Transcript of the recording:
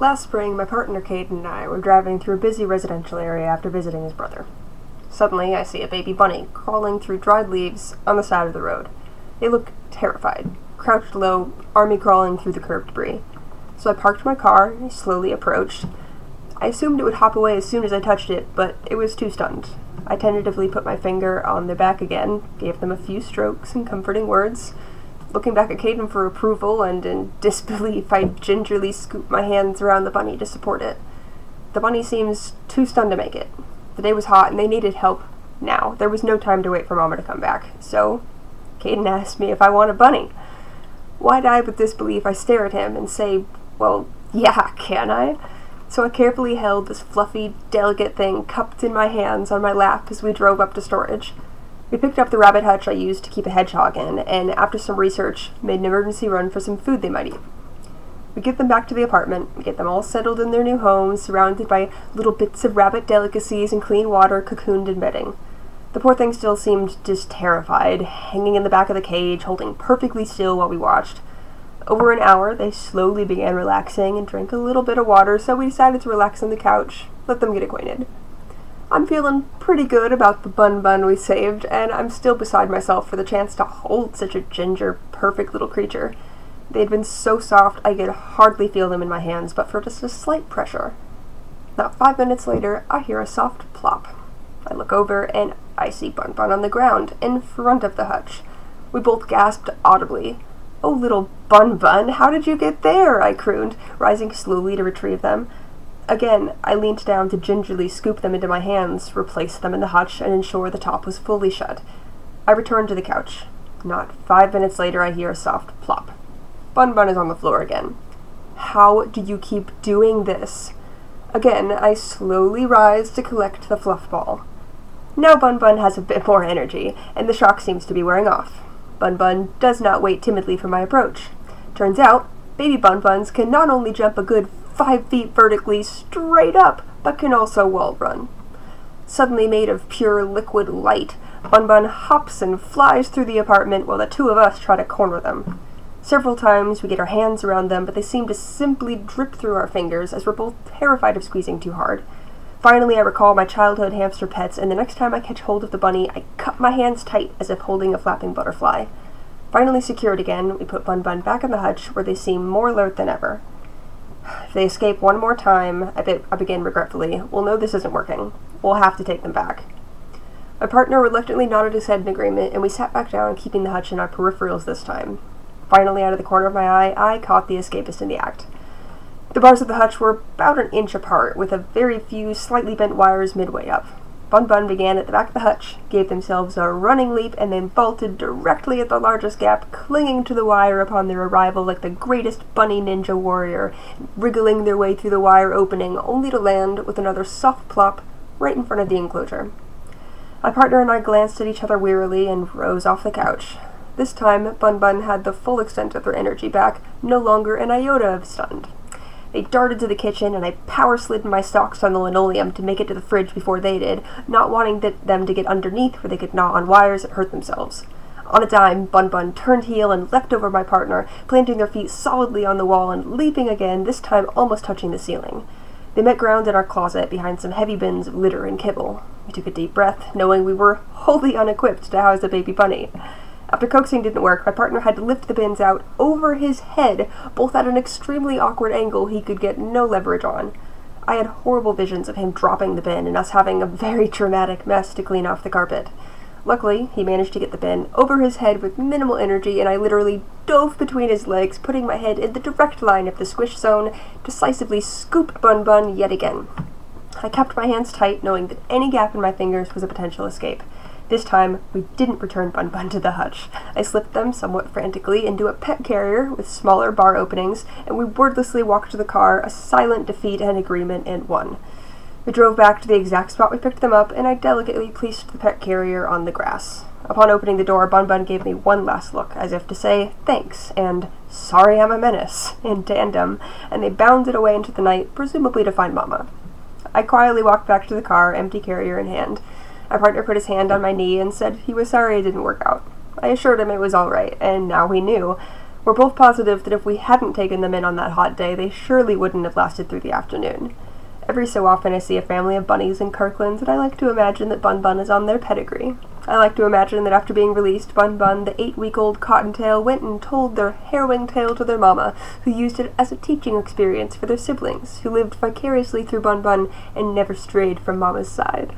Last spring, my partner Kate and I were driving through a busy residential area after visiting his brother. Suddenly, I see a baby bunny crawling through dried leaves on the side of the road. They looked terrified, crouched low, army crawling through the curb debris. So I parked my car and slowly approached. I assumed it would hop away as soon as I touched it, but it was too stunned. I tentatively put my finger on their back again, gave them a few strokes and comforting words. Looking back at Caden for approval and in disbelief, I gingerly scooped my hands around the bunny to support it. The bunny seems too stunned to make it. The day was hot and they needed help now. There was no time to wait for Mama to come back. So, Caden asked me if I want a bunny. Wide-eyed with disbelief, I stare at him and say, well, yeah, can I? So I carefully held this fluffy, delicate thing cupped in my hands on my lap as we drove up to storage. We picked up the rabbit hutch I used to keep a hedgehog in, and after some research, made an emergency run for some food they might eat. We get them back to the apartment, get them all settled in their new homes, surrounded by little bits of rabbit delicacies and clean water cocooned in bedding. The poor thing still seemed just terrified, hanging in the back of the cage, holding perfectly still while we watched. Over an hour, they slowly began relaxing and drank a little bit of water, so we decided to relax on the couch, let them get acquainted. I'm feeling pretty good about the Bun-Bun we saved, and I'm still beside myself for the chance to hold such a ginger, perfect little creature. They'd been so soft I could hardly feel them in my hands, but for just a slight pressure. Not 5 minutes later, I hear a soft plop. I look over, and I see Bun-Bun on the ground, in front of the hutch. We both gasped audibly. "Oh, little Bun-Bun, how did you get there?" I crooned, rising slowly to retrieve them. Again, I leaned down to gingerly scoop them into my hands, replace them in the hutch, and ensure the top was fully shut. I returned to the couch. Not 5 minutes later, I hear a soft plop. Bun-Bun is on the floor again. How do you keep doing this? Again, I slowly rise to collect the fluff ball. Now Bun-Bun has a bit more energy, and the shock seems to be wearing off. Bun-Bun does not wait timidly for my approach. Turns out, baby Bun-Buns can not only jump a good 5 feet vertically straight up, but can also wall run. Suddenly made of pure liquid light, Bun-Bun hops and flies through the apartment while the two of us try to corner them. Several times we get our hands around them, but they seem to simply drip through our fingers as we're both terrified of squeezing too hard. Finally, I recall my childhood hamster pets, and the next time I catch hold of the bunny, I cup my hands tight as if holding a flapping butterfly. Finally secured again, we put Bun-Bun back in the hutch, where they seem more alert than ever. If they escape one more time, I begin regretfully, we'll know this isn't working. We'll have to take them back. My partner reluctantly nodded his head in agreement, and we sat back down, keeping the hutch in our peripherals this time. Finally, out of the corner of my eye, I caught the escapist in the act. The bars of the hutch were about an inch apart, with a very few slightly bent wires midway up. Bun-Bun began at the back of the hutch, gave themselves a running leap, and then vaulted directly at the largest gap, clinging to the wire upon their arrival like the greatest bunny ninja warrior, wriggling their way through the wire opening, only to land with another soft plop right in front of the enclosure. My partner and I glanced at each other wearily and rose off the couch. This time, Bun-Bun had the full extent of their energy back, no longer an iota of stunned. They darted to the kitchen, and I power-slid my socks on the linoleum to make it to the fridge before they did, not wanting them to get underneath where they could gnaw on wires and hurt themselves. On a dime, Bun-Bun turned heel and leapt over my partner, planting their feet solidly on the wall and leaping again, this time almost touching the ceiling. They met ground in our closet behind some heavy bins of litter and kibble. We took a deep breath, knowing we were wholly unequipped to house a baby bunny. After coaxing didn't work, my partner had to lift the bins out over his head, both at an extremely awkward angle he could get no leverage on. I had horrible visions of him dropping the bin and us having a very dramatic mess to clean off the carpet. Luckily, he managed to get the bin over his head with minimal energy, and I literally dove between his legs, putting my head in the direct line of the squish zone, decisively scooped Bun-Bun yet again. I kept my hands tight, knowing that any gap in my fingers was a potential escape. This time, we didn't return Bun-Bun to the hutch. I slipped them, somewhat frantically, into a pet carrier with smaller bar openings, and we wordlessly walked to the car, a silent defeat and agreement in one. We drove back to the exact spot we picked them up, and I delicately placed the pet carrier on the grass. Upon opening the door, Bun-Bun gave me one last look, as if to say, thanks, and sorry I'm a menace, in tandem, and they bounded away into the night, presumably to find Mama. I quietly walked back to the car, empty carrier in hand. My partner put his hand on my knee and said he was sorry it didn't work out. I assured him it was all right, and now he knew. We're both positive that if we hadn't taken them in on that hot day, they surely wouldn't have lasted through the afternoon. Every so often I see a family of bunnies in Kirkland, and I like to imagine that Bun-Bun is on their pedigree. I like to imagine that after being released, Bun-Bun, the 8-week-old cottontail, went and told their harrowing tale to their mama, who used it as a teaching experience for their siblings, who lived vicariously through Bun-Bun and never strayed from mama's side.